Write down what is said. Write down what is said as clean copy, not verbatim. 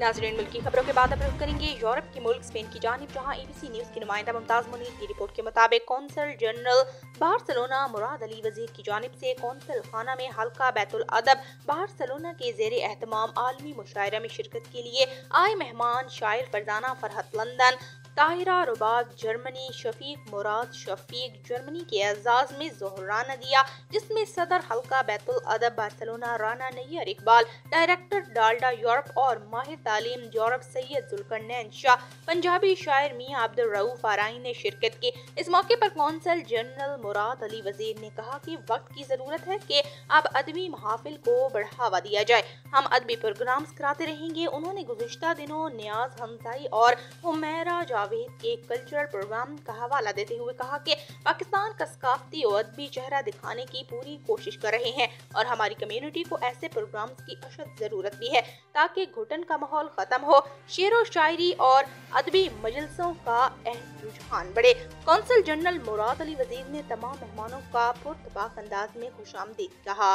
नाज़रीन, मुल्क की खबरों के बाद अब रुख करेंगे यूरोप के मुल्क स्पेन की जानिब, जहां एबीसी न्यूज की नुमाइंदा मुमताज मुनीर की रिपोर्ट के मुताबिक consul general Barcelona Murad Ali वजीर की जानिब से कौंसल खाना में हल्का बैतुल अदब बार्सिलोना के जेर एहतमाम आलमी मुशायरा में शिरकत के लिए आए मेहमान शायर फरजाना फरहत लंदन, ताहिरा रुबाब जर्मनी, शफीक मुराद शफीक जर्मनी के एजाज में ज़ोहराना दिया, जिसमें सदर हल्का Baitul Adab Barcelona Rana Naiyar Iqbal, director Dalda Europe और माहिर तालीम यूरोप सैयद जुल्करनैन शाह, पंजाबी शायर मियां अब्दुल रऊफ आराई ने शिरकत की। इस मौके पर कौंसल जनरल मुराद अली वजीर ने कहा कि वक्त की जरूरत है कि अब अदबी महफिल को बढ़ावा दिया जाए, हम अदबी प्रोग्राम्स कराते रहेंगे। उन्होंने गुज़िश्ता दिनों नियाज हमजाई और हुमैरा जावेद के कल्चरल प्रोग्राम का हवाला देते हुए कहा कि पाकिस्तान का सकाफती और अदबी चेहरा दिखाने की पूरी कोशिश कर रहे हैं और हमारी कम्युनिटी को ऐसे प्रोग्राम्स की अशद जरूरत भी है ताकि घुटन का माहौल खत्म हो, शेरो शायरी और अदबी मजलिसों का अहम रुझान बढ़े। कौंसल जनरल मुराद अली वजीर ने तमाम मेहमानों का पुरतबाक अंदाज में खुशामदीद कहा।